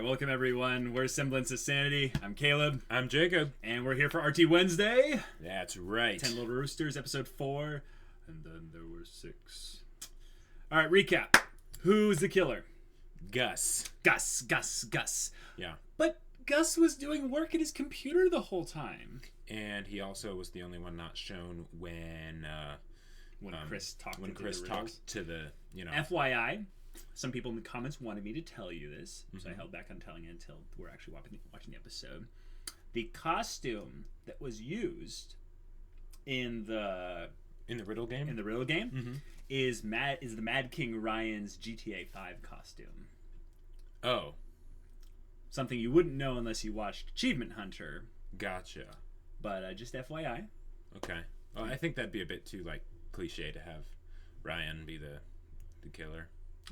Alright, welcome everyone. We're Semblance of Sanity. I'm Caleb. I'm Jacob. And we're here for RT Wednesday. That's right. 10 Little Roosters, episode 4. And then there were 6. Alright, recap. Who's the killer? Gus. Gus. Yeah. But Gus was doing work at his computer the whole time. And he also was the only one not shown when Chris talked to the, FYI, some people in the comments wanted me to tell you this, so I held back on telling it until we're actually watching the episode. The costume that was used in the riddle game is the Mad King Ryan's GTA 5 costume. Oh. Something you wouldn't know unless you watched Achievement Hunter. Gotcha. But just FYI. Okay. Well, I think that'd be a bit too cliche to have Ryan be the killer.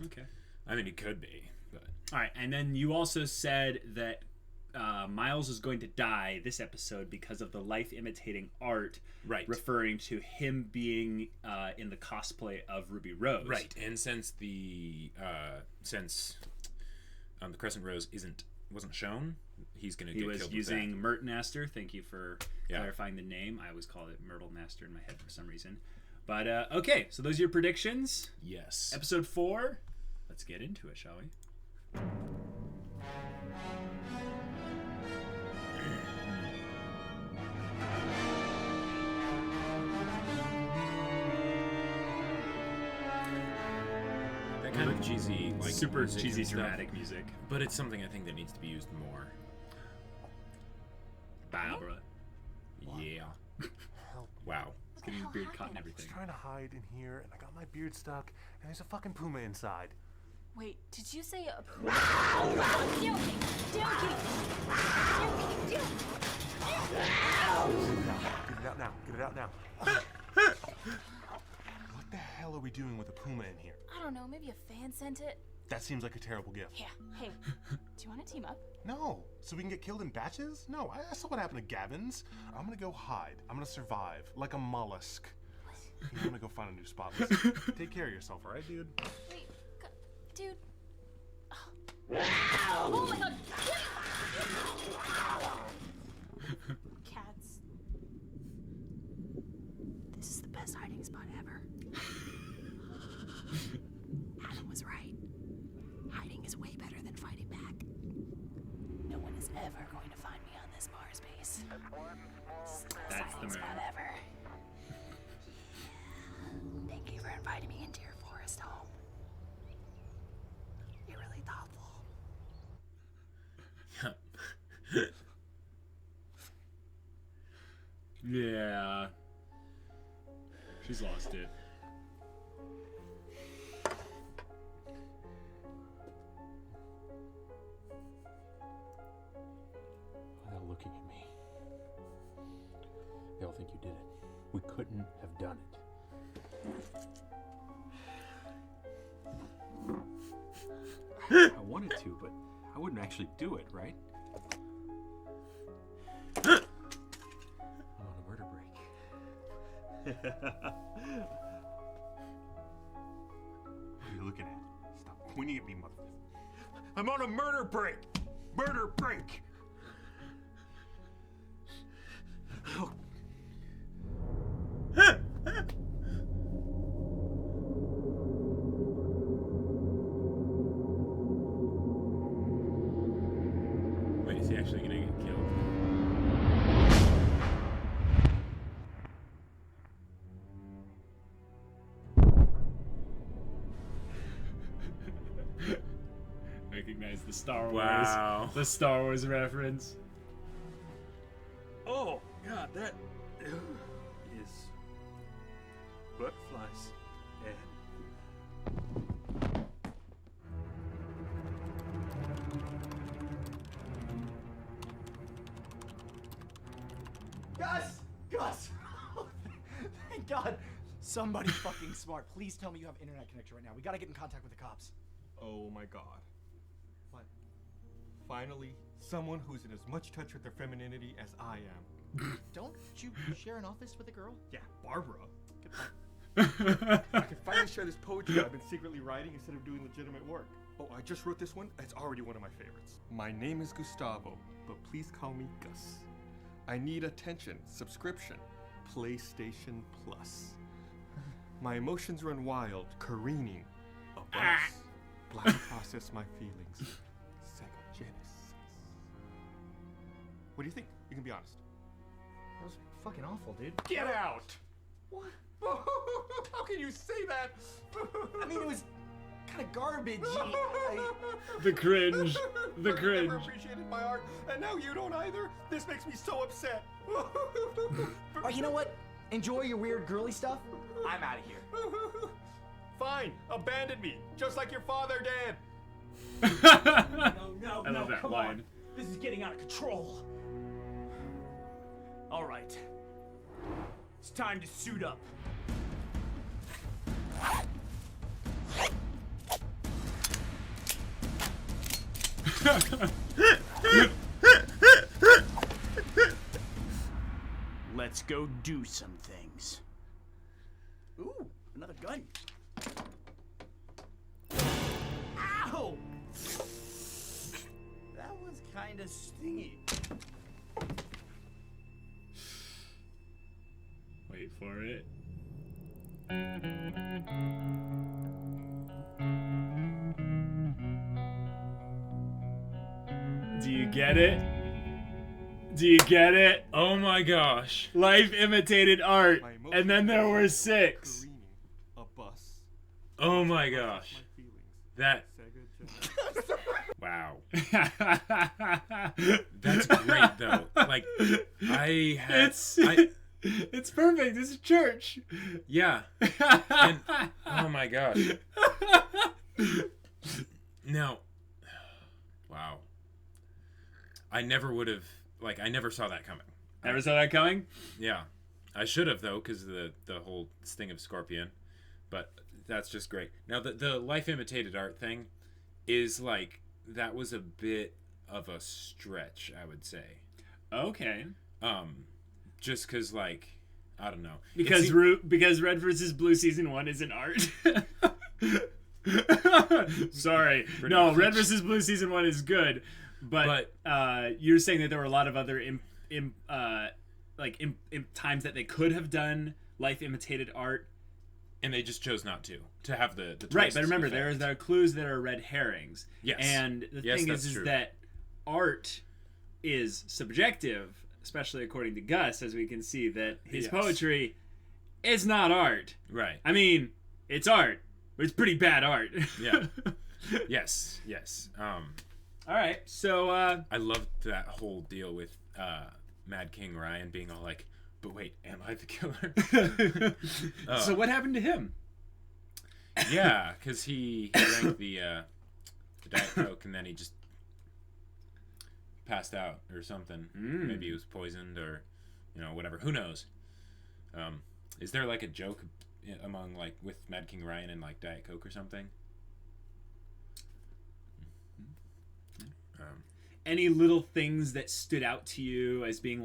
Okay. I mean, he could be, but... Alright, and then you also said that Miles is going to die this episode because of the life-imitating art, right? Referring to him being in the cosplay of Ruby Rose. Right, and since the Crescent Rose wasn't shown, he's going to get killed with that. He was using Myrtle Naster. Thank you for clarifying the name. I always call it Myrtle Naster in my head for some reason. But, okay, so those are your predictions. Yes. Episode 4. Let's get into it, shall we? That kind of cheesy, super cheesy, dramatic music. But it's something I think that needs to be used more. Barbara. Yeah. Help. Wow. He's getting his beard caught and everything. I was trying to hide in here, and I got my beard stuck, and there's a fucking puma inside. Wait, did you say a puma? Get it out now. What the hell are we doing with a puma in here? I don't know, maybe a fan sent it? That seems like a terrible gift. Yeah, hey, do you want to team up? No, so we can get killed in batches? No, I saw what happened to Gavin's. I'm gonna go hide. I'm gonna survive, like a mollusk. I'm gonna go find a new spot. Listen, take care of yourself, alright, dude? Wait, dude. Oh my god! Cats. This is the best hiding spot ever. Adam was right. Hiding is way better than fighting back. No one is ever going to find me on this Mars base. This is the best hiding spot ever. Thank you for inviting me into your forest home. You're really thoughtful. Yeah. She's lost it. They're looking at me. They'll think you did it. We couldn't have done it. I wanted to, but I wouldn't actually do it, right? I'm on a murder break. What are you looking at? Stop pointing at me, motherfucker. I'm on a murder break! Murder break! Oh. Wait, is he actually gonna get killed? Recognize the Star Wars. Wow. The Star Wars reference. Oh, God, that is butterflies and... Gus! Thank God! Somebody fucking smart. Please tell me you have internet connection right now. We gotta get in contact with the cops. Oh my God. What? Finally, someone who's in as much touch with their femininity as I am. Don't you share an office with a girl? Yeah, Barbara. Good point. I can finally share this poetry I've been secretly writing instead of doing legitimate work. Oh, I just wrote this one. It's already one of my favorites. My name is Gustavo, but please call me Gus. I need attention, subscription, PlayStation Plus. My emotions run wild, careening, a bus. Black process my feelings. Sega Genesis. What do you think? You can be honest. That was fucking awful, dude. Get out! What? How can you say that? I mean, it was kind of garbage. The cringe. The You cringe. never appreciated my art, and now you don't either. This makes me so upset. You know what? Enjoy your weird girly stuff. I'm out of here. Fine, abandon me, just like your father did. No, I love that come line. on. This is getting out of control. All right. It's time to suit up. Let's go do some things. Ooh, another gun. Ow! That was kind of stingy. Wait for it. Do you get it? Do you get it? Oh my gosh. Life imitated art. And then there were 6. Careening, a bus. Oh my My gosh. feelings. That. Sega Genesis. Wow. That's great though. Like I had It's perfect. It's a church. yeah. And, oh my gosh. Now, wow. I never would have, I never saw that coming. Never saw that coming? Yeah. I should have, though, because the whole sting of Scorpion. But that's just great. Now, the life imitated art thing is, that was a bit of a stretch, I would say. Okay. Just because, I don't know. Because Red vs. Blue Season 1 isn't art. Sorry. No, Red vs. Blue Season 1 is good. But you're saying that there were a lot of other times that they could have done life imitated art, and they just chose not to have the right. But remember, there are clues that are red herrings. Yes. And the thing is that art is subjective, especially according to Gus, as we can see that his poetry is not art. Right. I mean, it's art, but it's pretty bad art. Yeah. Yes. All right, so I loved that whole deal with Mad King Ryan being all like, "But wait, am I the killer?" So what happened to him? Yeah, because he drank the Diet Coke and then he just passed out or something. Maybe he was poisoned or whatever. Who knows? Is there a joke among with Mad King Ryan and Diet Coke or something? Any little things that stood out to you as being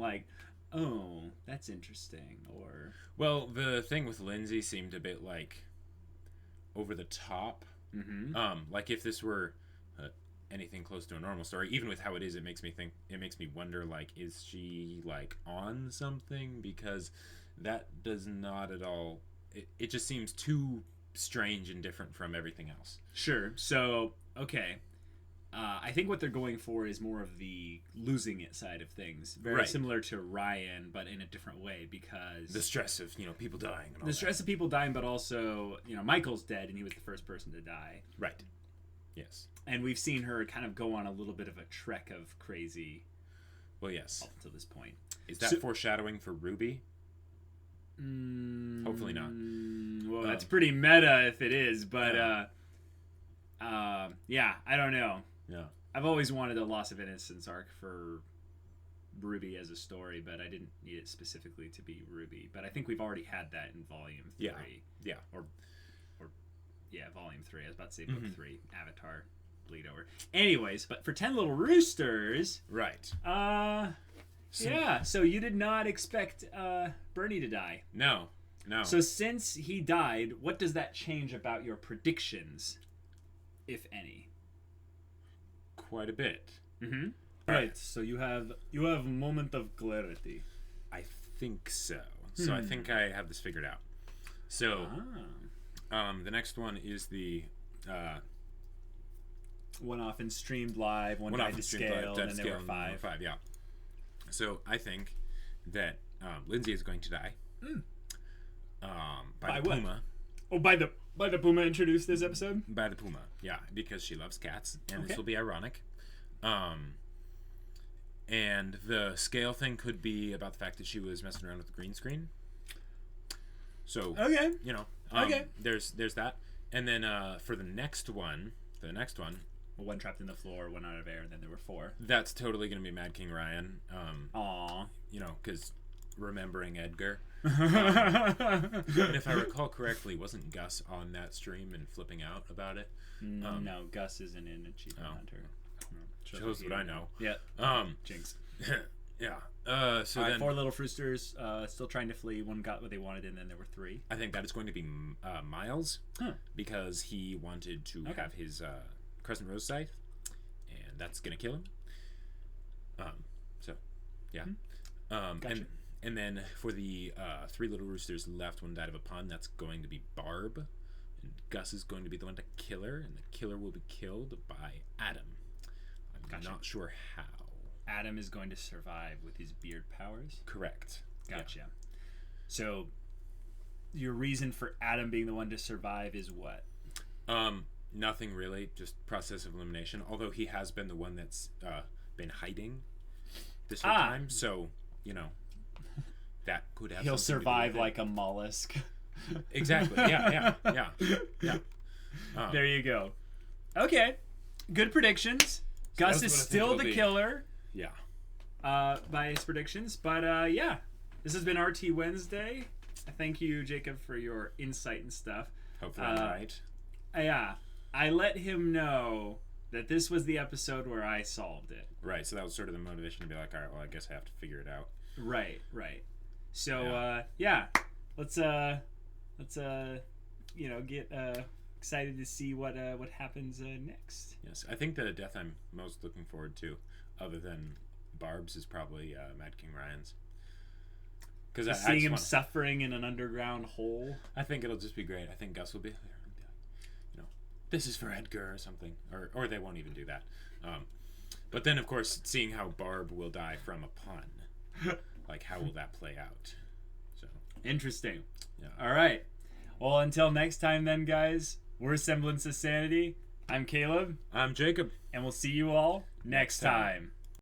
oh, that's interesting, or... Well, the thing with Lindsay seemed a bit over the top. Mm-hmm. If this were anything close to a normal story, even with how it is, it makes me wonder, is she on something? Because that does not at all. It just seems too strange and different from everything else. Sure. So okay. I think what they're going for is more of the losing it side of things. Very similar to Ryan, but in a different way, because... The stress of, people dying and all the stress of people dying, but also, Michael's dead, and he was the first person to die. Right. Yes. And we've seen her kind of go on a little bit of a trek of crazy... Well, yes. Up until this point. Is that foreshadowing for Ruby? Hopefully not. Well, that's pretty meta if it is, but, yeah, I don't know. Yeah. I've always wanted a Loss of Innocence arc for Ruby as a story, but I didn't need it specifically to be Ruby. But I think we've already had that in Volume 3. Yeah. Or Volume 3. I was about to say Book 3. Avatar. Bleed over. Anyways, but for 10 Little Roosters... Right. Yeah, so you did not expect Bernie to die. No. So since he died, what does that change about your predictions, if any? quite a bit. Mm-hmm. Right. So you have moment of clarity. I think so. So I think I have this figured out. So, the next one is the one often streamed live, one died to scale, and then there were 5. Yeah. So I think that Lindsay is going to die. By the what? puma. Oh, by the puma introduced this episode? By the puma, yeah, because she loves cats, and Okay. this will be ironic. And the scale thing could be about the fact that she was messing around with the green screen. So, Okay. you know, Okay. there's that. And then for the next one, one trapped in the floor, one out of air, and then there were 4. that's totally going to be Mad King Ryan. Aww. You know, because remembering Edgar. And if I recall correctly, wasn't Gus on that stream and flipping out about it? No, Gus isn't in Achievement Hunter. Shows what I know. Yeah. Jinx. Yeah. So All right, then 4 Little Roosters still trying to flee. One got what they wanted, and then there were 3. I think that is going to be Miles, because he wanted to have his Crescent Rose Scythe, and that's going to kill him. So, yeah. Gotcha. And then for the 3 Little Roosters left, one died of a pun, that's going to be Barb. And Gus is going to be the one to kill her, and the killer will be killed by Adam. I'm not sure how. Adam is going to survive with his beard powers? Correct. Gotcha. Yeah. So, your reason for Adam being the one to survive is what? Nothing really, just process of elimination. Although he has been the one that's been hiding this whole time, so you know that could have. He'll survive like a mollusk. Exactly. Yeah. There you go. Okay, good predictions. Gus is still the killer. Yeah. By his predictions, but yeah, this has been RT Wednesday. Thank you, Jacob, for your insight and stuff. Hopefully I'm right. Yeah, I let him know that this was the episode where I solved it. Right, so that was sort of the motivation to be like, all right, well, I guess I have to figure it out. Right. So yeah, let's get excited to see what happens next. Yes, I think the death I'm most looking forward to, other than Barb's, is probably Mad King Ryan's. Because seeing him suffering in an underground hole. I think it'll just be great. I think Gus will be, this is for Edgar or something, or they won't even do that. But then, of course, seeing how Barb will die from a pun, like how will that play out? So interesting. Yeah. All right. Well, until next time, then, guys. We're Semblance of Sanity. I'm Caleb. I'm Jacob. And we'll see you all next time.